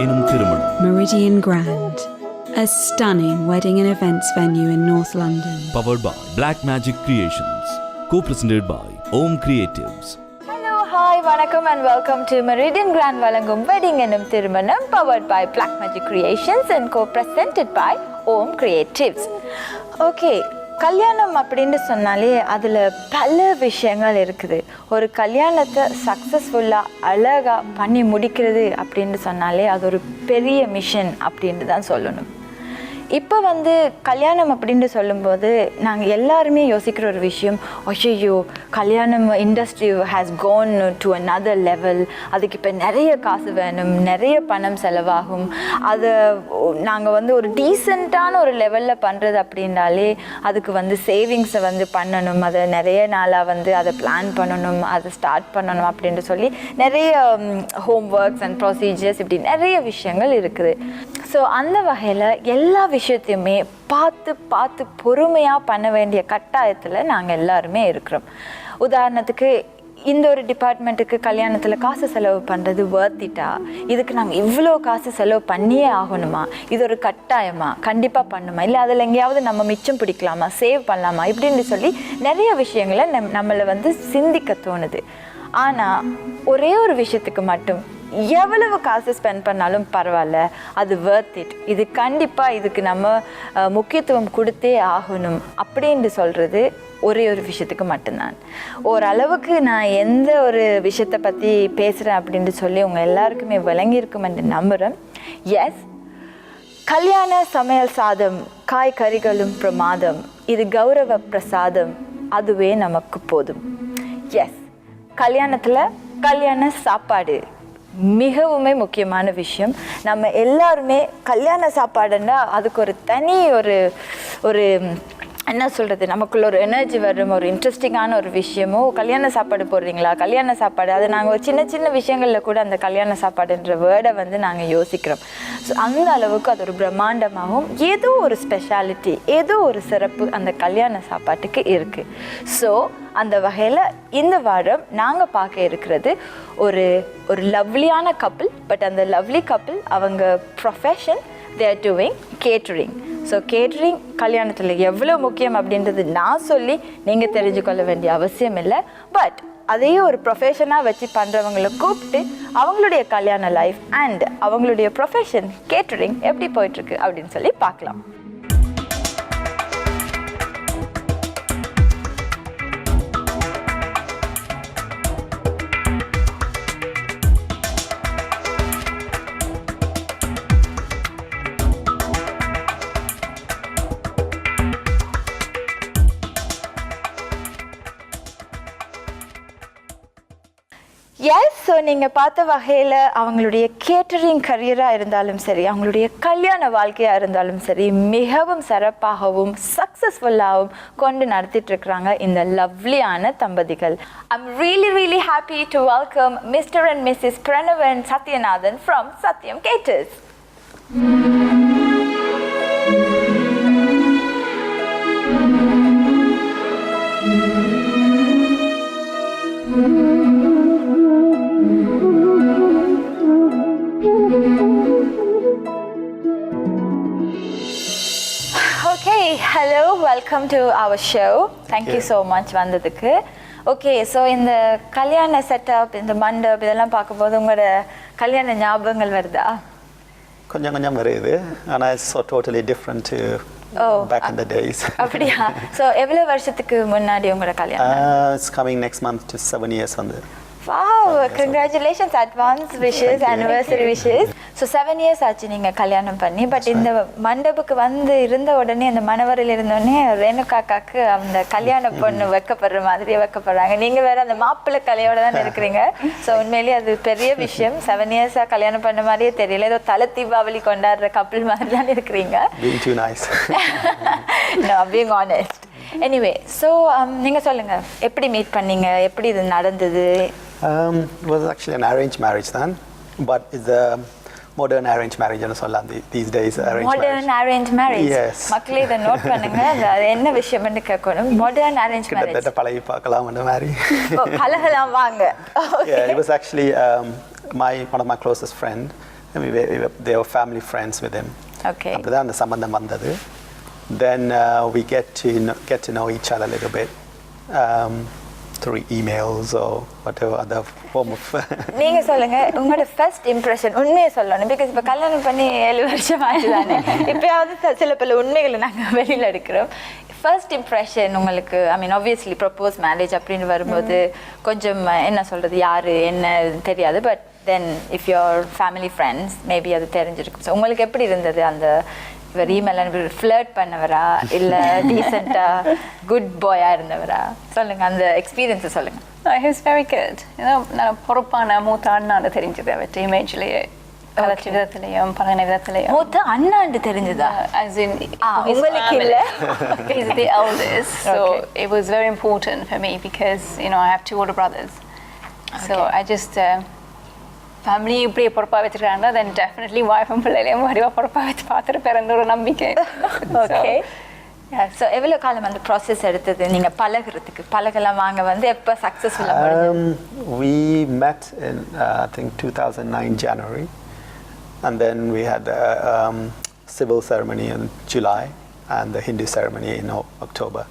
Ennum Thirumanam. Meridian Grand, a stunning wedding and events venue in North London. Powered by Black Magic Creations. Co-presented by Om Creatives. Hello, hi, vanakkam and welcome to Meridian Grand Valangum Wedding Ennum Thirumanam, powered by Black Magic Creations and co-presented by Om Creatives. Okay. கல்யாணம் அப்படின்னு சொன்னாலே அதில் பல விஷயங்கள் இருக்குது. ஒரு கல்யாணத்தை சக்ஸஸ்ஃபுல்லாக அழகாக பண்ணி முடிக்கிறது அப்படின்னு சொன்னாலே அது ஒரு பெரிய மிஷன் அப்படின்னு தான் சொல்லணும். இப்போ கல்யாணம் அப்படின்னு சொல்லும்போது நாங்கள் எல்லாருமே யோசிக்கிற ஒரு விஷயம், ஐயோ கல்யாணம் industry has gone to another level, அதுக்கு இப்போ நிறைய காசு வேணும், நிறைய பணம் செலவாகும், அதை நாங்கள் ஒரு டீசெண்டான ஒரு லெவலில் பண்ணுறது அப்படின்னாலே அதுக்கு சேவிங்ஸை பண்ணணும், அதை நிறைய நாளாக அதை பிளான் பண்ணணும், அதை ஸ்டார்ட் பண்ணணும் அப்படின்னு சொல்லி நிறைய ஹோம் ஒர்க்ஸ் அண்ட் ப்ரொசீஜர்ஸ் இப்படி நிறைய விஷயங்கள் இருக்குது. ஸோ அந்த வகையில் எல்லா விஷயத்தையுமே பார்த்து பொறுமையாக பண்ண வேண்டிய கட்டாயத்தில் நாங்கள் எல்லாருமே இருக்கிறோம். உதாரணத்துக்கு இந்த ஒரு டிபார்ட்மெண்ட்டுக்கு கல்யாணத்தில் காசு செலவு பண்ணுறது வர்த்திட்டா, இதுக்கு நாங்கள் இவ்வளோ காசு செலவு பண்ணியே ஆகணுமா, இது ஒரு கட்டாயமா, கண்டிப்பாக பண்ணுமா, இல்லை அதில் எங்கேயாவது நம்ம மிச்சம் பிடிக்கலாமா, சேவ் பண்ணலாமா இப்படின்னு சொல்லி நிறைய விஷயங்களை நம்மளை சிந்திக்க தோணுது. ஆனால் ஒரே ஒரு விஷயத்துக்கு மட்டும் எவ்வளவு காசு ஸ்பெண்ட் பண்ணாலும் பரவாயில்ல, அது வர்த் இட், இது கண்டிப்பாக இதுக்கு நம்ம முக்கியத்துவம் கொடுத்தே ஆகணும் அப்படின்னு சொல்கிறது ஒரே ஒரு விஷயத்துக்கு மட்டும்தான். ஓரளவுக்கு நான் எந்த ஒரு விஷயத்தை பற்றி பேசுகிறேன் அப்படின்னு சொல்லி உங்கள் எல்லாருக்குமே விளங்கியிருக்கும் என்று நம்புகிறேன். எஸ், கல்யாண சமையல் சாதம் காய்கறிகளும் பிரமாதம், இது கௌரவ பிரசாதம், அதுவே நமக்கு போதும். எஸ், கல்யாணத்தில் கல்யாண சாப்பாடு மிகவுமே முக்கியமான விஷயம். நம்ம எல்லாருமே கல்யாண சாப்பாடுன்னா அதுக்கு ஒரு தனி ஒரு என்ன சொல்கிறது, நமக்குள்ள ஒரு எனர்ஜி வரும், ஒரு இன்ட்ரெஸ்டிங்கான ஒரு விஷயமோ, கல்யாண சாப்பாடு போடுறீங்களா, கல்யாண சாப்பாடு, அது நாங்கள் ஒரு சின்ன விஷயங்களில் கூட அந்த கல்யாண சாப்பாடுன்ற வேர்டை நாங்கள் யோசிக்கிறோம். ஸோ அந்த அளவுக்கு அது ஒரு பிரம்மாண்டமாகவும் ஏதோ ஒரு ஸ்பெஷாலிட்டி, ஏதோ ஒரு சிறப்பு அந்த கல்யாண சாப்பாட்டுக்கு இருக்குது. ஸோ அந்த வகையில் இந்த வாரம் நாங்கள் பார்க்க இருக்கிறது ஒரு லவ்லியான கப்பிள். பட் அந்த லவ்லி கப்பிள் அவங்க profession they are doing catering. So catering கல்யாணத்தில் எவ்வளோ முக்கியம் அப்படின்றது நான் சொல்லி நீங்கள் தெரிஞ்சுக்கொள்ள வேண்டிய அவசியம் இல்லை. பட் அதையே ஒரு ப்ரொஃபஷனாக வச்சு பண்ணுறவங்களை கூப்பிட்டு அவங்களுடைய கல்யாண லைஃப் அண்ட் அவங்களுடைய ப்ரொஃபஷன் கேட்ரிங் எப்படி போயிட்டுருக்கு அப்படின்னு சொல்லி பார்க்கலாம். எஸ், ஸோ நீங்கள் பார்த்த வகையில் அவங்களுடைய கேட்டரிங் கரியராக இருந்தாலும் சரி, அவங்களுடைய கல்யாண வாழ்க்கையாக இருந்தாலும் சரி, மிகவும் சிறப்பாகவும் சக்ஸஸ்ஃபுல்லாகவும் கொண்டு நடத்திட்டு இருக்கிறாங்க இந்த லவ்லியான தம்பதிகள். I'm really happy to welcome Mr. and Mrs. Pranavan Satyanathan from Satyam Caters. Okay, hello, welcome to our show. Thank you so much வந்ததுக்கு. ஓகே, ஸோ இந்த கல்யாண செட்டப், இந்த மண்டப் இதெல்லாம் பார்க்கும்போது உங்களோட கல்யாண ஞாபகங்கள் வருதா? கொஞ்சம் வருது, ஆனால் it's so totally different to back in the days. அப்படியா? ஸோ எவ்வளோ வருஷத்துக்கு முன்னாடி உங்களோட கல்யாணம்? It's coming next month to 7 years வந்து. Wow, congratulations, advance wishes, anniversary wishes. So 7 years ஆச்சு நீங்கள் கல்யாணம் பண்ணி. பட் இந்த மண்டபுக்கு இருந்த உடனே, அந்த மணவரையில் இருந்தோடனே ரேணுகாக்காக்கு அந்த கல்யாண பொண்ணு வைக்கப்படுற மாதிரியே வைக்கப்படுறாங்க. நீங்கள் வேறு அந்த மாப்பிள்ளை கலையோட தான் இருக்கிறீங்க. ஸோ உண்மையிலேயே அது பெரிய விஷயம். 7 இயர்ஸாக கல்யாணம் பண்ண மாதிரியே தெரியல, ஏதோ தலை தீபாவளி கொண்டாடுற கப்பிள் மாதிரி தான் இருக்கிறீங்க. Being too nice. No, being honest. Anyway, so நீங்கள் சொல்லுங்கள், எப்படி மீட் பண்ணீங்க, எப்படி இது நடந்தது? It was actually an arranged marriage then, but it's modern arranged marriage னு சொல்லலாம் these days arranged modern arranged marriage Yes. மக்களே இதை நோட் பண்ணுங்க அது என்ன விஷயம்னு கேட்கணும் modern arranged marriage கிட்டத்தட்ட பழகி பார்க்கலாம் அந்த மாதிரி பழகலாம் வாங்க yeah it was actually one of my closest friend they were family friends with him okay அப்படிதான் அந்த சம்பந்தம் வந்தது then we get to know each other a little bit through emails or whatever other form of நீங்க சொல்லுங்க உங்களோட first impression உண்மையை சொல்லணும் because இப்ப கல்யாணம் பண்ணி 7 வருஷம் ஆச்சுதானே இப்பயாவது சில பல உண்மைகளை நாங்க வெளியில எடுக்கிறோம் ஃபர்ஸ்ட் இம்ப்ரெஷன் உங்களுக்கு ஐ மீன் ஆப்வியஸ்லி ப்ரப்போஸ் மேரேஜ் அப்படின்னு வரும்போது கொஞ்சம் என்ன சொல்றது யாரு என்ன தெரியாது but then if your family friends maybe அது தெரிஞ்சிருக்கும் ஸோ உங்களுக்கு எப்படி இருந்தது அந்த இவர் இமெயில் ஃப்ளர்ட் பண்ணவரா இல்லை டீசெண்டாக குட் பாயாக இருந்தவரா சொல்லுங்கள் அந்த எக்ஸ்பீரியன்ஸை சொல்லுங்கள் He was very good. நான் பொறுப்பான மூத்த அண்ணாண்டு தெரிஞ்சது அவர்கிட்ட இமேஜ்லேயே கலச்சி விதத்துலையும் பழகின விதத்துலையும் மூத்த அண்ணாண்டு தெரிஞ்சதா as in உங்களுக்கு இல்லை he's the eldest so it was very important for me because I have 2 older brothers so I just family இப்படி பொறுப்பாக வச்சுருக்காங்க தென் டெஃபினெட்லி வாய்ஃபும் பிள்ளைகளையும் வடிவாக பொறுப்பாக வச்சு பார்த்துட்டு பிறந்த ஒரு நம்பிக்கை ஓகே ஸோ எவ்வளோ காலம் அந்த ப்ராசஸ் எடுத்தது நீங்கள் பழகிறதுக்கு பழகலாம் வாங்க வந்து எப்போ சக்ஸஸ்ஃபுல்லாக we met in I think 2009 January and then we had the civil ceremony in July and the Hindu ceremony in October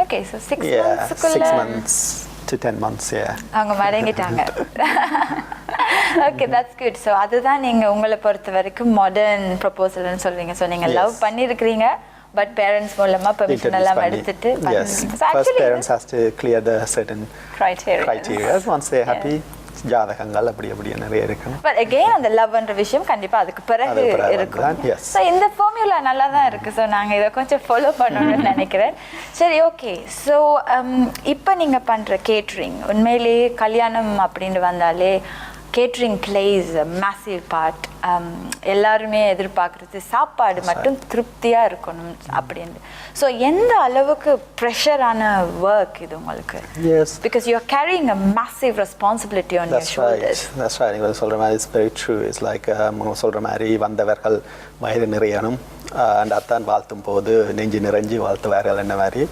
okay so 6 months to 10 months yeah அவங்க மடங்கிட்டாங்க ஓகே தட்ஸ் குட் ஸோ அதுதான் நீங்கள் உங்களை பொறுத்த வரைக்கும் modern ப்ரொபோசல்னு சொல்றீங்க so நீங்கள் love பண்ணியிருக்கிறீங்க but parents மூலமா பெர்மிஷன் எல்லாம் எடுத்துட்டு yes first parents has to clear the certain criteria once they are happy ஜாதகங்கள் அப்படி நிறைய இருக்கு பட் அகைன் அந்த லவ்ன்ற விஷயம் கண்டிப்பா அதுக்கு பிறகு இருக்கும் ஸோ இந்த ஃபார்முலா நல்லா தான் இருக்கு ஸோ நாங்கள் இதை கொஞ்சம் ஃபாலோ பண்ணணும்னு நினைக்கிறேன் சரி ஓகே ஸோ இப்போ நீங்கள் பண்ணுற கேட்ரிங் உண்மையிலேயே கல்யாணம் அப்படின்னு வந்தாலே கேட்ரிங் பிளேஸ் மேசிவ் பார்ட் எல்லாருமே எதிர்பார்க்குறது சாப்பாடு மட்டும் திருப்தியாக இருக்கணும் அப்படின்னு ஸோ எந்த அளவுக்கு ப்ரெஷரான ஒர்க் இது உங்களுக்கு because you are carrying a massive responsibility on your shoulders that's right நீங்கள் சொல்கிற மாதிரி it's very true it's like சொல்கிற மாதிரி வந்தவர்கள் வயது நிறையணும் அண்ட் அத்தான் வாழ்த்தும் போது நெஞ்சு நிறைஞ்சி வாழ்த்துவார்கள் என்ன மாதிரி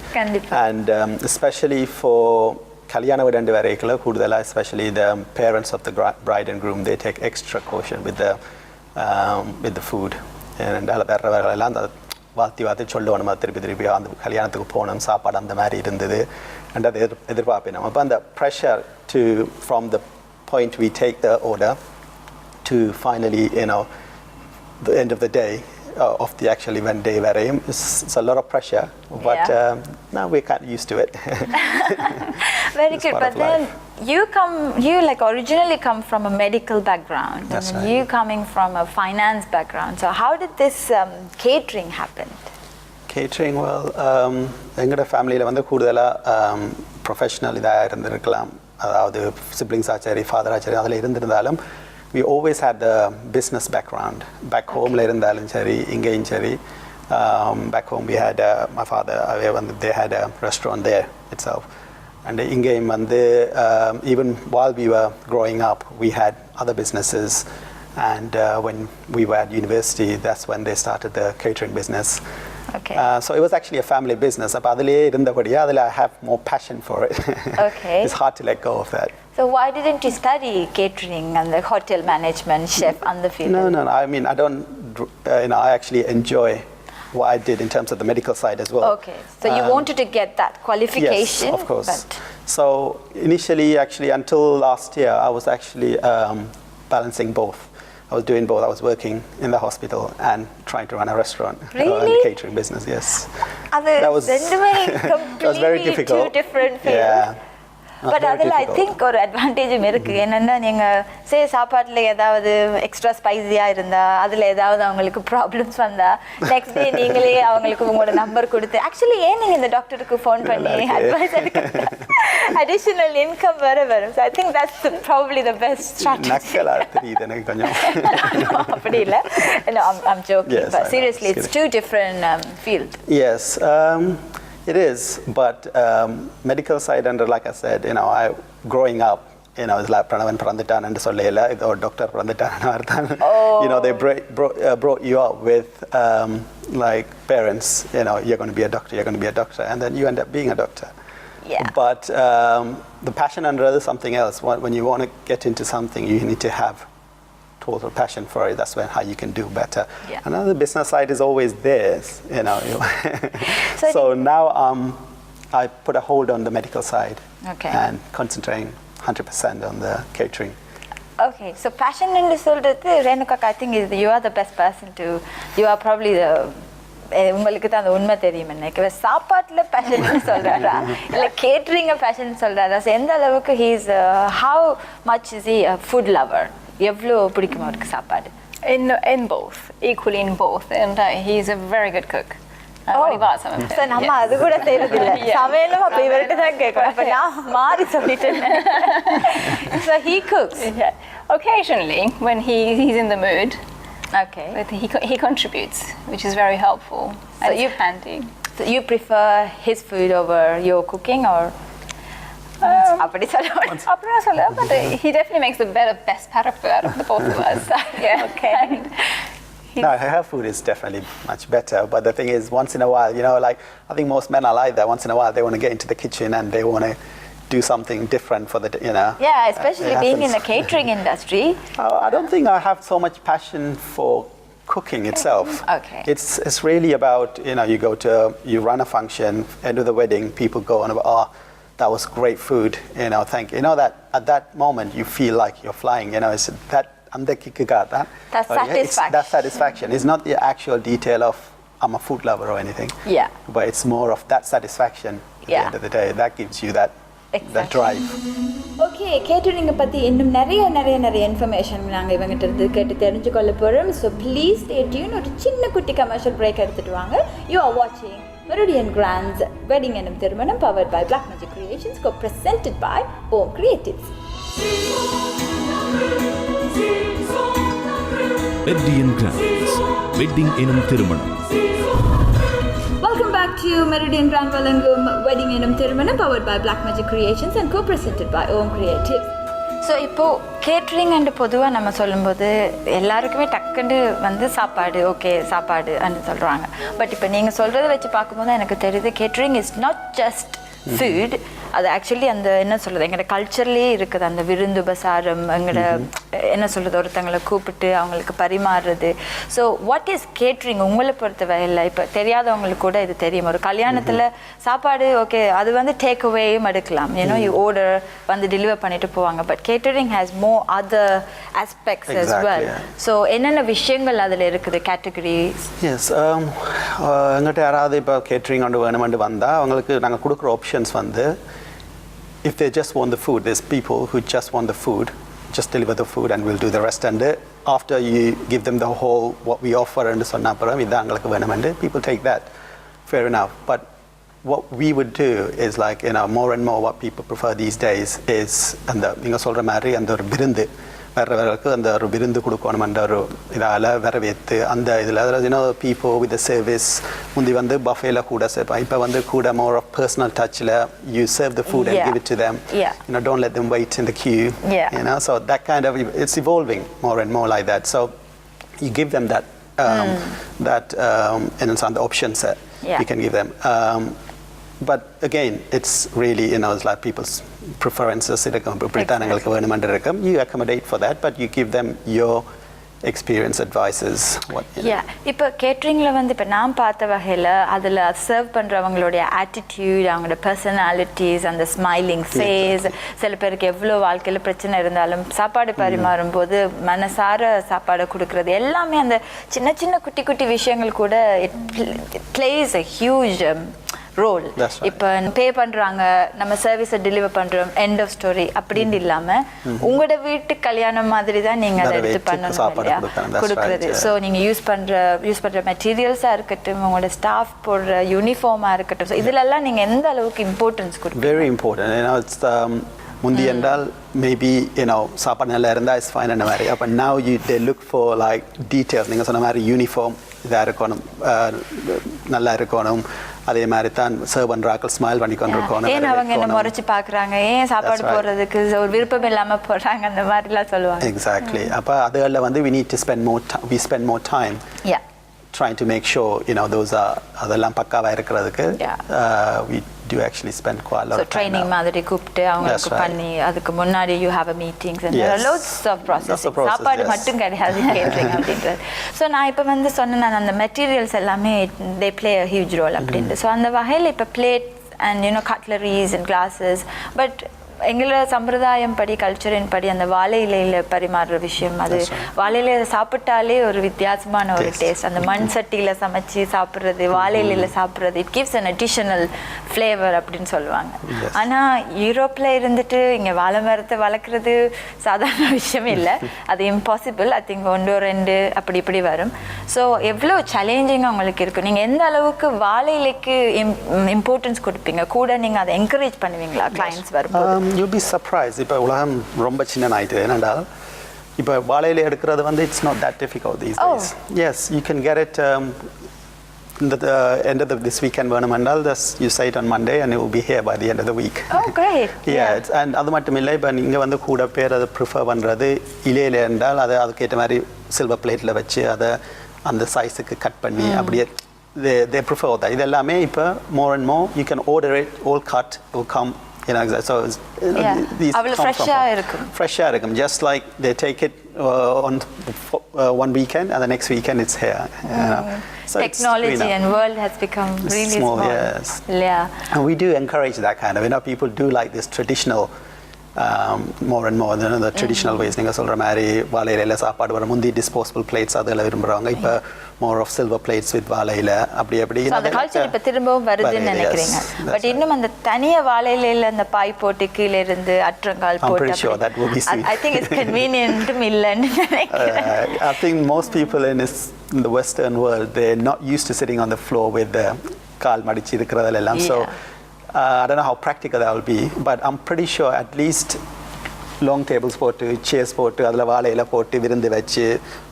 அண்ட் எஸ்பெஷலி ஃபார் கல்யாண வீடு வரைக்குள்ள கூடுதலாக especially the parents of the bride and groom they take extra caution with the food and வேறவர்களெல்லாம் அந்த வாழ்த்தி சொல்லுவோம் நம்ம திருப்பி அந்த கல்யாணத்துக்கு போகணும் சாப்பாடு அந்த மாதிரி இருந்தது அண்ட் அதை எதிர்பார்ப்பேன் அப்போ அந்த pressure to from the point we take the order to finally the end of the day of the actual event day வரையும் it's a lot of pressure but now we're kind of used to it very good but then you like originally come from a medical background That's and right. you coming from a finance background so how did this catering happen catering well எங்களோட ஃபேமிலியில் வந்து கூடுதலாக professional இதாக இருந்திருக்கலாம் அதாவது siblings Achari father Achari அதில் இருந்திருந்தாலும் we always had the business background back home la irundhalum sari ingeyum sari back home we had my father they had a restaurant there itself and ingeyum vande even while we were growing up we had other businesses and when we were at university that's when they started the catering business okay so it was actually a family business appo adile irundapadiya adile I have more passion for it okay it's hard to let go of that so why didn't you study catering and the hotel management chef on the field no I mean I don't I actually enjoy what I did in terms of the medical side as well okay so you wanted to get that qualification yes of course so initially actually until last year I was actually balancing both I was doing both. I was working in the hospital and trying to run a restaurant. Really? And a catering business, yes. That was very difficult. Two different fields. Yeah. But அதில் I think ஒரு அட்வான்டேஜும் இருக்குது என்னென்னா நீங்கள் சாப்பாட்டில் ஏதாவது extra ஸ்பைஸியாக இருந்தால் அதில் ஏதாவது அவங்களுக்கு ப்ராப்ளம்ஸ் வந்தால் நெக்ஸ்ட் டே நீங்களே அவங்களுக்கு உங்களோட நம்பர் கொடுத்து ஆக்சுவலி ஏன் நீங்கள் இந்த டாக்டருக்கு ஃபோன் பண்ணி அட்வைஸ் எடுக்க அடிஷனல் இன்கம் வரும் so I think that's probably the best strategy தெரியுது எனக்கு கொஞ்சம் அப்படி இல்லை I'm joking but seriously it's too different field as It is, but medical side, and like I said, growing up, it's like Pranavan Pranditan and Solela or Dr. Pranditan. They brought you up with like parents, you're going to be a doctor, and then you end up being a doctor. Yeah. But the passion under it is something else. When you want to get into something, you need to have total passion for it. That's how you can do better. Yeah. Another business side is always there, So now I put a hold on the medical side and concentrating 100% on the catering. Okay, so passion என்று சொல்றது Renuka, I think you are the best person to, you are probably the உங்களுக்கு தான் அந்த உண்மை தெரியும் எனக்கு சாப்பாட்டுல fashion சொல்றாரா இல்ல கேட்டரிங் பேஷன் சொல்றாரா எந்த அளவுக்கு he is how much is he a food lover எவ்வளவு பிடிக்குமா அவருக்கு சாப்பாடு in both, equally in both, and he is a very good cook. நம்ம அது கூட செய்யறதில்ல சமையலும் அப்ப இவர்கிட்ட தான் கேட்கணும் அப்ப நான் மாறி சொல்லிட்டேன் so he cooks occasionally when he's in the mood. Okay, but he contributes, which is very helpful. So you handy. So you prefer his food over your cooking, or அப்படி சொல்ல but he definitely makes the best paraffin out of the both of us. Yeah, okay. No, her food is definitely much better. But the thing is, once in a while, like I think most men are like that. Once in a while, they want to get into the kitchen and they want to do something different for the, Yeah, especially being in the catering industry. I don't think I have so much passion for cooking itself. Okay. It's really about, you run a function, end of the wedding, people go on about, that was great food, thank you. That at that moment you feel like you're flying, it's that. That's satisfaction. That satisfaction. It's not the actual detail of I'm a food lover or anything. Yeah. But it's more of that satisfaction at the end of the day. That gives you that drive. Okay, catering பத்தி இன்னும் நிறைய information நாங்க இவங்கிட்ட இருந்து கேட்டு தெரிஞ்சுக்கொள்ள போறோம். So please stay tuned. ஒரு சின்ன குட்டி கமர்ஷியல் பிரேக் எடுத்துட்டு வாங்க. You are watching Meridian Grand's Wedding Ennum Thirumanam powered by Black Magic Creations, co-presented by Om Creatives. Meridian Grand's Wedding Ennum Thirumanam. Welcome back to Meridian Grand Valangum Wedding Ennum Thirumanam powered by Black Magic Creations and co-presented by Om Creatives. So இப்போது catering and பொதுவாக நம்ம சொல்லும்போது எல்லாருக்குமே டக்குன்னு வந்து சாப்பாடு அப்படின்னு சொல்கிறாங்க. பட் இப்போ நீங்கள் சொல்கிறத வச்சு பார்க்கும்போது எனக்கு தெரியுது catering is not just food. அது ஆக்சுவலி அந்த என்ன சொல்கிறது எங்களோட கல்ச்சர்லேயே இருக்குது அந்த விருந்து உபசாரம் எங்களோட என்ன சொல்கிறது ஒருத்தங்களை கூப்பிட்டு அவங்களுக்கு பரிமாறுறது. ஸோ வாட் இஸ் கேட்ரிங் உங்களை பொறுத்த வகையில் இப்போ தெரியாதவங்களுக்கு கூட இது தெரியும். ஒரு கல்யாணத்தில் சாப்பாடு ஓகே அது வந்து டேக் அவேயும் எடுக்கலாம், யூ ஆர்டர் வந்து டெலிவர் பண்ணிட்டு போவாங்க. But catering has more other aspects as well. So என்னென்ன விஷயங்கள் அதில் இருக்குது கேட்டகரி? எஸ், எங்கிட்ட யாராவது இப்போ கேட்ரிங் கொண்டு வேணுமெண்டு வந்தால் அவங்களுக்கு நாங்கள் கொடுக்குற ஆப்ஷன்ஸ் வந்து if they just want the food, there's people who just want the food, just deliver the food and we'll do the rest. And after you give them the whole what we offer and sonna appuram idha angalukku venumende, people take that, fair enough. But what we would do is like more and more what people prefer these days is and neenga solra mari and or birundu வரவருக்கு அந்த ஒரு விருந்து கொடுக்கணுமென்ற ஒரு இதால் வரவேற்று அந்த இதில் people with the service முந்தி வந்து பஃபேல கூட சேர்ப்பேன். இப்போ வந்து கூட more of personal touchல you serve the food and give it to them. Don't let them wait in the queue. So that kind of, it's evolving more and more like that. So you give them that and the options that you can give them. But again, it's really, it's like people's preferences. You accommodate for that, but you give them your experience, advices. இப்போ கேட்ரிங்கில் வந்து இப்போ நான் பார்த்த வகையில் அதில் serve பண்ணுறவங்களுடைய attitude, அவங்களோட personalities, அந்த smiling face, சில பேருக்கு எவ்வளோ வாழ்க்கையில் பிரச்சனை இருந்தாலும் சாப்பாடு பரிமாறும் போது மனசார சாப்பாடு கொடுக்குறது எல்லாமே அந்த சின்ன சின்ன குட்டி குட்டி விஷயங்கள் கூட it plays a huge role. இப்போ பே பண்ணுறாங்க, நம்ம சர்வீஸை டெலிவர் பண்ணுறோம், எண்ட் ஆஃப் ஸ்டோரி அப்படின்னு இல்லாமல் உங்களோட வீட்டு கல்யாணம் மாதிரி தான் நீங்கள் அதை எடுத்து பண்ணணும் இல்லையா கொடுக்குறது. ஸோ நீங்கள் யூஸ் பண்ணுற மெட்டீரியல்ஸாக இருக்கட்டும், உங்களோட ஸ்டாஃப் போடுற யூனிஃபார்மாக இருக்கட்டும், ஸோ இதிலெல்லாம் நீங்கள் எந்த அளவுக்கு இம்பார்ட்டன்ஸ் கொடுப்பீங்க? Very important. முந்தி என்றால் மேபி சாப்பாடு நல்லா இருந்தால் இஸ் ஃபைன் அந்த மாதிரி. அப்போ now they look for like details. நீங்கள் சொன்ன மாதிரி யூனிஃபார்ம் இதாக இருக்கணும், நல்லா இருக்கணும், அதே மாதிரி தான் சர்வ் பண்றாக்கள் ஸ்மைல் பண்ணி கொண்டிருக்கோம். ஏன் அவங்க என்ன முறைச்சு பார்க்குறாங்க, ஏன் சாப்பாடு போடுறதுக்கு ஒரு விருப்பம் இல்லாமல் போடுறாங்க, அந்த மாதிரிலாம் சொல்லுவாங்க. எக்ஸாக்ட்லி. அப்போ அதில் வந்து we need to spend more time trying to make sure those are அதெல்லாம் பக்காவா இருக்கிறதுக்கு we do actually spend quite a lot of time. So training மாதிரி கூப்பிட்டு அவங்களுக்கு பண்ணி அதுக்கு முன்னாடி you have a meetings and there are loads of processing. சாப்பாடு மட்டும் கிடையாது கேட்டரிங் அப்படின்றது. ஸோ நான் இப்போ வந்து சொன்னேன் அந்த மெட்டீரியல்ஸ் எல்லாமே they play a huge role அப்படின்ட்டு. ஸோ அந்த வகையில் இப்போ plates and cutleries and glasses, but எங்களோட சம்பிரதாயம் படி கல்ச்சரின் படி அந்த வாழை இலையில் பரிமாறுற விஷயம், அது வாழை இலையில் சாப்பிட்டாலே ஒரு வித்தியாசமான ஒரு டேஸ்ட். அந்த மண் சட்டியில் சமைச்சு சாப்பிட்றது, வாழை இலையில் சாப்பிட்றது, it gives an additional flavour அப்படின்னு சொல்லுவாங்க. ஆனால் யூரோப்பில் இருந்துட்டு இங்கே வாழை மரத்தை வளர்க்குறது சாதாரண விஷயம் இல்லை, அது இம்பாசிபிள். ஐ திங்க் 1-2 அப்படி இப்படி வரும். ஸோ எவ்வளோ சேலஞ்சிங்காக உங்களுக்கு இருக்கும். நீங்கள் எந்த அளவுக்கு வாழை இலைக்கு இம்பார்ட்டன்ஸ் கொடுப்பீங்க, கூட நீங்கள் அதை என்கரேஜ் பண்ணுவீங்களா கிளைண்ட்ஸ் வரும்போது? You'll be surprised. இப்போ உலகம் ரொம்ப சின்னனாயிட்டு என்னென்றால் இப்போ வாழையில எடுக்கிறது வந்து it's not that difficult these days. Yes, you can get it in the end of this weekend வேணுமென்றால் you say it on Monday and it will be here by the end of the week. Oh, great. Yeah, and அது மட்டும் இல்லை, இப்போ நீங்கள் வந்து கூட பேர் அதை prefer பண்ணுறது இலையில என்றால் அதை அதுக்கேற்ற மாதிரி சில்வர் பிளேட்டில் வச்சு அதை அந்த சைஸுக்கு கட் பண்ணி அப்படியே they prefer that. இது எல்லாமே இப்போ more and more you can order it all cut, it will come. So these fresher irukum, just like they take it on one weekend and the next weekend it's here. So technology and world has become really small. Yes. Yeah. And we do encourage that kind of, people do like this traditional more and more the traditional ways. நீங்க சொல்ற மாதிரி வாழையில சாப்பாடு வர முந்தி disposable plates அதெல்லாம் விரும்புறாங்க. இப்போ more of silver plates with வாழையில அப்படி அந்த கல்ச்சர் இப்ப திரும்பவும் வருதுன்னு நினைக்கிறீங்க. பட் இன்னும் அந்த தனிய வாழையில அந்த பாய் போட்டு கீழ இருந்து அற்றங்கால் போட்டு I think it's convenient இல்லன்னு நினைக்கிறேன். I think most people in the western world, they're not used to sitting on the floor with the கால் மடிச்சு இருக்கிறதெல்லாம். So I don't know how practical that will be, but I'm pretty sure at least long tables போட்டு chairs போட்டு அதில் வாழையில போட்டு விருந்து வச்சு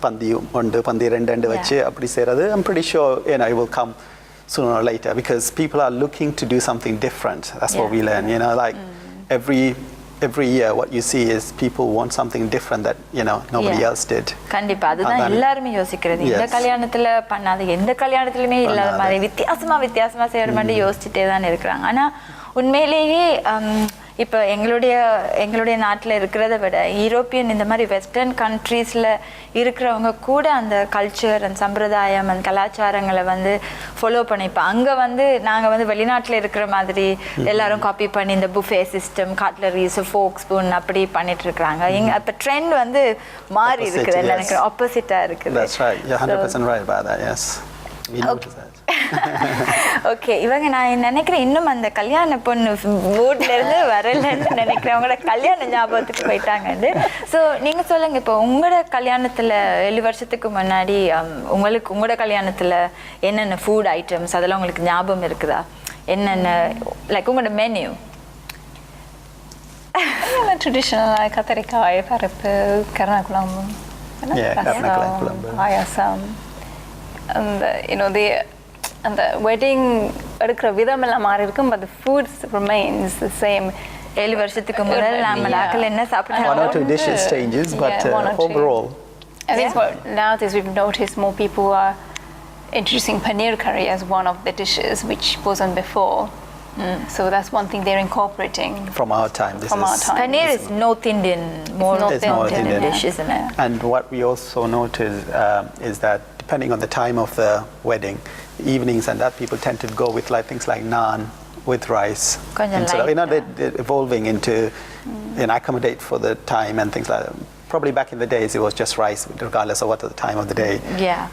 பந்தி 2 வச்சு அப்படி செய்கிறது, I'm pretty sure it will come sooner or later because people are looking to do something different. That's what we learn, like every year what you see is people want something different that nobody else did. கண்டிப்பா அதுதான் எல்லாரும் யோசிக்கிறது. இந்த கல்யாணத்துல பண்ணாத எந்த கல்யாணத்துலயுமே இல்லாத மாதிரி வித்தியாசமா செய்யற மாதிரி யோசிச்சுட்டே தான் இருக்கிறாங்க. ஆனா உண்மையிலேயே இப்போ எங்களுடைய நாட்டில் இருக்கிறத விட யூரோப்பியன் இந்த மாதிரி வெஸ்டர்ன் கண்ட்ரீஸில் இருக்கிறவங்க கூட அந்த கல்ச்சர் அண்ட் சம்பிரதாயம் அந்த கலாச்சாரங்களை வந்து ஃபாலோ பண்ணிப்போம். அங்கே வந்து நாங்கள் வந்து வெளிநாட்டில் இருக்கிற மாதிரி எல்லாரும் காப்பி பண்ணி இந்த புஃபே சிஸ்டம், காட்லரிஸ், ஃபோக் ஸ்பூன் அப்படி பண்ணிட்டு இருக்கிறாங்க. இங்கே இப்போ ட்ரெண்ட் வந்து மாறி இருக்குது, எனக்கு ஆப்போசிட்டாக இருக்குது. That's right. You're 100% right about that. Yes. We noticed that. Okay, இவங்க நான் நினைக்கிறேன் இன்னும் அந்த கல்யாண பொண்ணு போர்ட்லேருந்து வரலன்னு நினைக்கிறவங்களோட கல்யாண ஞாபகத்துக்கு போயிட்டாங்கன்னு. ஸோ நீங்கள் சொல்லுங்கள், இப்போ உங்களோட கல்யாணத்தில் 7 வருஷத்துக்கு முன்னாடி உங்களோட கல்யாணத்தில் என்னென்ன ஃபுட் ஐட்டம்ஸ் அதெல்லாம் உங்களுக்கு ஞாபகம் இருக்குதா? என்னென்ன லைக் உங்களோட மெனு? ட்ரெடிஷ்னல் கத்தரிக்காய், பருப்பு, கருணாக்குழம்பு, பாயாசம், அந்த வெட்டிங் எடுக்கிற விதம் எல்லாம் மாறி இருக்கும், but the food remains the same. 7 வருஷத்துக்கு முதல்ல நம்ம நாக்கில் என்ன சாப்பிட்டோம்? 1 or 2 dishes changes, but overall. I think nowadays we've noticed more people are introducing paneer curry as one of the dishes, which wasn't before. So that's one thing they're incorporating from our time. Paneer is North Indian, more North Indian dish, isn't it? And what we also notice is that depending on the time of the wedding, evenings and that, people tend to go with things like naan with rice. Instead of, they're evolving into accommodate for the time and things like that. Probably back in the days it was just rice regardless of what the time of the day.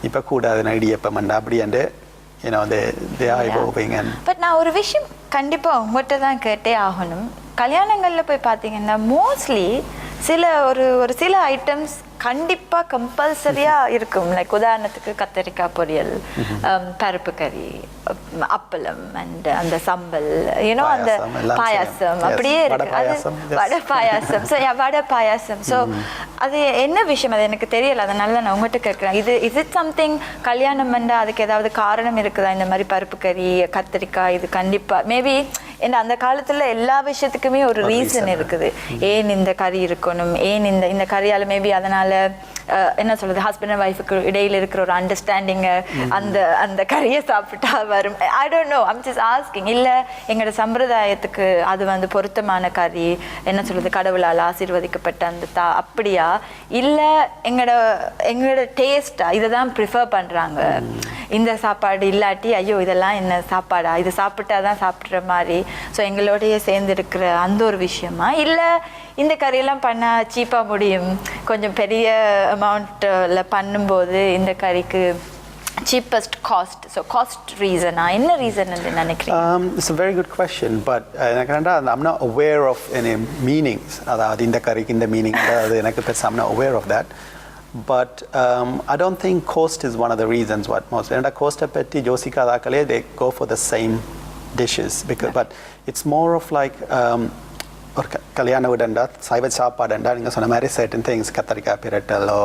Ipa kuda idiyappam and abdi and they are evolving. And but நான் ஒரு விஷயம் கண்டிப்பா உங்கள்கிட்ட தான் கேட்டே ஆகணும். கல்யாணங்களில் போய் பார்த்தீங்கன்னா மோஸ்ட்லி ஒரு சில ஐட்டம்ஸ் கண்டிப்பாக கம்பல்சரியாக இருக்கும். லைக் உதாரணத்துக்கு கத்தரிக்காய் பொரியல், பருப்பு கறி, அப்பளம் அண்ட் அந்த சம்பல், யூனோ அந்த பாயாசம் அப்படியே இருக்கு. அது வடை பாயாசம். ஸோ வடை பாயாசம். ஸோ அது என்ன விஷயம் அது எனக்கு தெரியல, அதனால நான் உங்கள்கிட்ட கேட்குறேன். இது சம்திங் கல்யாணம் பண்ணா அதுக்கு ஏதாவது காரணம் இருக்குதா? இந்த மாதிரி பருப்பு கறி, கத்திரிக்காய், இது கண்டிப்பாக மேபி ஏன்னா அந்த காலத்தில் எல்லா விஷயத்துக்குமே ஒரு ரீசன் இருக்குது. ஏன் இந்த கறி இருக்கணும், ஏன் இந்த கறியால் மேபி அதனால் என்ன சொல்றது, ஹஸ்பண்ட் அண்ட் ஒய்ஃபுக்கு இடையில இருக்கிற ஒரு அண்டர்ஸ்டாண்டிங்கை அந்த கறியை சாப்பிட்டா வரும். I don't know, I'm just asking. இல்லை எங்களோட சம்பிரதாயத்துக்கு அது வந்து பொருத்தமான கறி, என்ன சொல்றது, கடவுளால் ஆசீர்வதிக்கப்பட்ட அந்த அப்படியா, இல்லை எங்களோட டேஸ்டா இதை தான் ப்ரிஃபர் பண்ணுறாங்க. இந்த சாப்பாடு இல்லாட்டி ஐயோ இதெல்லாம் என்ன சாப்பாடா, இது சாப்பிட்டா தான் சாப்பிட்ற மாதிரி, ஸோ எங்களோடையே சேர்ந்து இருக்கிற அந்த ஒரு விஷயமா, இல்லை இந்த கறியெல்லாம் பண்ணால் சீப்பாக முடியும், கொஞ்சம் பெரிய அமௌண்ட்டில் பண்ணும்போது இந்த கறிக்கு cheapest cost, so cost reason என்ன reason ன்னு நினைக்கிறீங்க? It's a very good question, but I'm not aware of any meanings. அதாவது இந்த கறிக்கு இந்த மீனிங் அது எனக்கு பெருசா, I'm not aware of that. But I don't think cost is one of the reasons what most. And cost petti josika dakale they go for the same dishes because but it's more of like or kalyana vidanda saiva saapadanda ninga sonna mari certain things katarika piratalo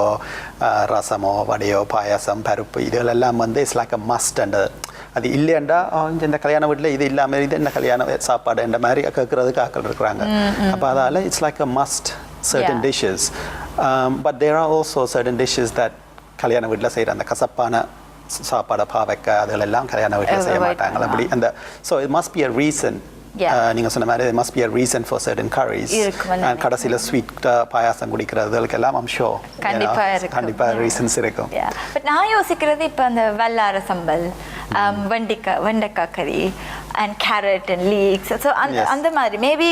rasamo vadiyo payasam paruppu idellellam vande is like a must and அது இல்லையண்டா இந்த கல்யாண வீட்டில் இது இல்லாமல் இது என்ன கல்யாண சாப்பாடு என்ற மாதிரி கேட்கறதுக்கு ஆக்கள் இருக்கிறாங்க. அப்போ அதால் it's like a must certain dishes. But there are also certain dishes that கல்யாண வீட்டில் செய்கிற அந்த கசப்பான சாப்பாடை பாவைக்க அதெல்லாம் கல்யாண வீட்டில் செய்ய மாட்டாங்க அப்படி அந்த. So it must be a reason. நீங்கள் சொன்ன மாதிரி there must be a reason for certain curries. கடைசியில் ஸ்வீட் பாயாசம் குடிக்கிறதுக்கெல்லாம் I'm sure கண்டிப்பாக ரீசன்ஸ் இருக்கும். பட் நான் யோசிக்கிறது இப்போ அந்த வல்லார சம்பல், வெண்டைக்காய் கறி and carrot and leeks, so அந்த மாதிரி மேபி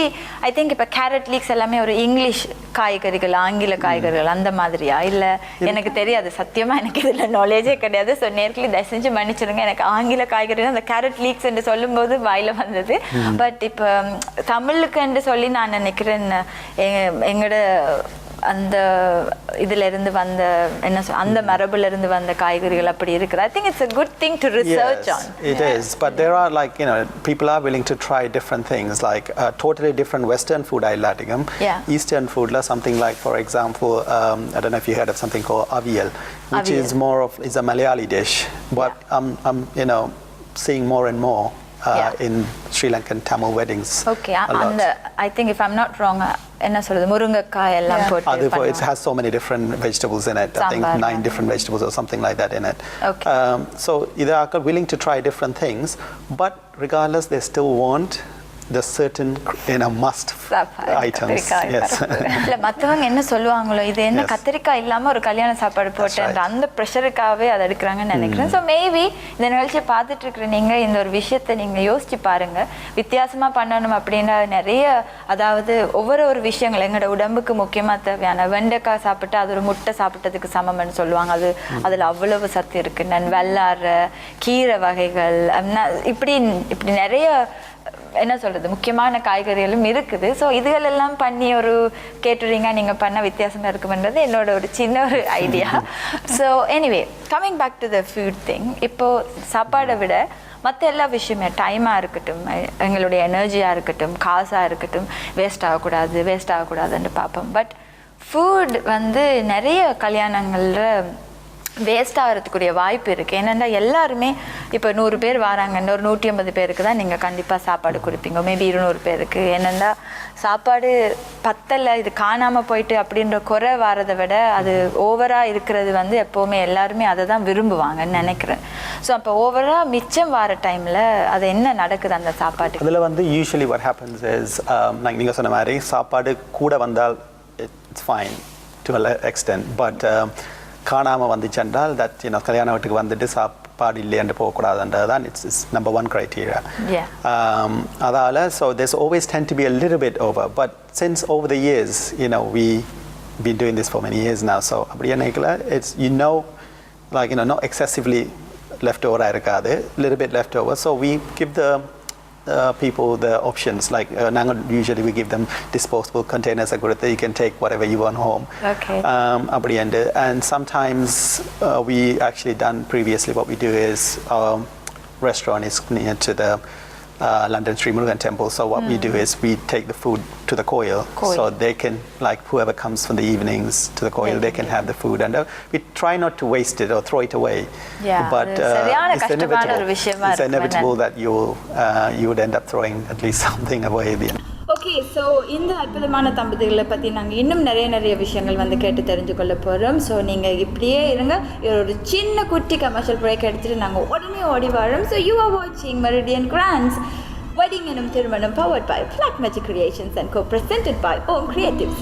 ஐ திங்க் இப்போ கேரட் லீக்ஸ் எல்லாமே ஒரு இங்கிலீஷ் காய்கறிகள், ஆங்கில காய்கறிகள் அந்த மாதிரியா? இல்லை எனக்கு தெரியாது, சத்தியமாக எனக்கு இதில் நாலேஜே கிடையாது. ஸோ நேர்களை தயவு செஞ்சு மன்னிச்சிடுங்க, எனக்கு ஆங்கில காய்கறிகள் அந்த கேரட் லீக்ஸ் என்று சொல்லும்போது வாயில் வந்தது. பட் இப்போ தமிழுக்கு என்று சொல்லி நான் நினைக்கிறேன் எங்களோட அந்த இதுல இருந்து வந்த என்ன அந்த மரபுல இருந்து வந்த காய்கறிகள் அப்படி இருக்குது. I think it's a good thing to research on. It is, but there are like people are willing to try different things like totally different Western food illatigam. Eastern food la something like for example I don't know if you heard of something called avial, which is more of is a Malayali dish, but I'm seeing more and more in Sri Lankan Tamil weddings. Okay, and I think if I'm not wrong, என்ன சொல்றது, முருங்கைக்காய் எல்லாம் போட்டு it has so many different vegetables in it. I think 9 different vegetables or something like that in it. Okay. So they are willing to try different things, but regardless they still want the certain must items. Yes. இல்ல மத்தவங்க என்ன சொல்லுவாங்களோ, இது என்ன கத்திரிக்காய் இல்லாம ஒரு கல்யாண சாப்பாடு போட்டேன்ற அந்த ப்ரெஷருக்காகவே அதை எடுக்கிறாங்கன்னு நினைக்கிறேன். ஸோ மேபி இந்த நிகழ்ச்சியை பார்த்துட்டு இருக்கிற நீங்க இந்த ஒரு விஷயத்தை நீங்க யோசிச்சு பாருங்க. வித்தியாசமா பண்ணணும் அப்படின்னா நிறைய, அதாவது ஒவ்வொரு விஷயங்கள் எங்களோட உடம்புக்கு முக்கியமா தேவையான வெண்டைக்காய் சாப்பிட்டு அது ஒரு முட்டை சாப்பிட்டதுக்கு சமம்னு சொல்லுவாங்க. அதுல அவ்வளவு சத்து இருக்கு. வெள்ளார கீரை வகைகள் இப்படி நிறைய என்ன சொல்றது முக்கியமான காய்கறிகளும் இருக்குது. ஸோ இதுகள் எல்லாம் பண்ணி ஒரு கேட்டரிங்காக நீங்கள் பண்ண வித்தியாசமாக இருக்கும்ன்றது என்னோட ஒரு சின்ன ஒரு idea. So anyway coming back to the food thing, இப்போது சாப்பாடை விட மற்ற எல்லா விஷயமே டைமாக இருக்கட்டும், எங்களுடைய எனர்ஜியாக இருக்கட்டும், காசாக இருக்கட்டும், வேஸ்ட் ஆகக்கூடாதுன்னு பார்ப்போம். பட் ஃபுட் வந்து நிறைய கல்யாணங்களில் வேஸ்ட் ஆகிறதுக்குரிய வாய்ப்பு இருக்குது. ஏன்னா எல்லாருமே இப்போ 100 பேர் வராங்கன்னா ஒரு 150 பேருக்கு தான் நீங்கள் கண்டிப்பாக சாப்பாடு கொடுப்பீங்க, மேபி 200 பேருக்கு. என்னென்னா சாப்பாடு பத்தலை, இது காணாமல் போயிட்டு அப்படின்ற குறை வரதை விட அது ஓவராக இருக்கிறது வந்து எப்போவுமே எல்லாருமே அதை தான் விரும்புவாங்கன்னு நினைக்கிறேன். ஸோ அப்போ ஓவராக மிச்சம் வர டைமில் அது என்ன நடக்குது அந்த சாப்பாடு? அதில் வந்து யூஸ்வலி what happens is நீங்கள் சொன்ன மாதிரி சாப்பாடு கூட வந்தால் it's fine to an extent, but காணாமல் வந்துச்சென்றால் தட் கல்யாண வீட்டுக்கு வந்துட்டு சாப்பாடு இல்லையென்று போகக்கூடாதுன்றது தான் இட்ஸ் number 1 criteria. அதால் so there's always tend to be a little bit over, but since over the years we've been doing this for many years now, so அப்படியே நினைக்கல it's like not excessively left over இருக்காது, little bit left over, so we give the people the options like usually we give them disposable containers you can take whatever you want home. Okay. And sometimes we actually done previously what we do is our restaurant is near to the London Sri Murugan temple, so what we do is we take the food to the koil. So they can, like whoever comes from the evenings to the koil, they can have the food, and we try not to waste it or throw it away. But it's inevitable that you would end up throwing at least something away at the end. Okay, so இந்த அற்புதமான தம்பதிகளை பற்றி நாங்கள் இன்னும் நிறைய விஷயங்கள் வந்து கேட்டு தெரிஞ்சு கொள்ள போகிறோம். ஸோ நீங்கள் இப்படியே இருங்க, ஒரு சின்ன குட்டி கமர்ஷியல் பிரேக் எடுத்துகிட்டு நாங்கள் உடனே ஓடி வரோம். ஸோ யூ ஆர் வாட்சிங் Meridian Grand's Wedding Ennum Thirumanam, powered by Black Magic Creations and co-presented by Om Creatives.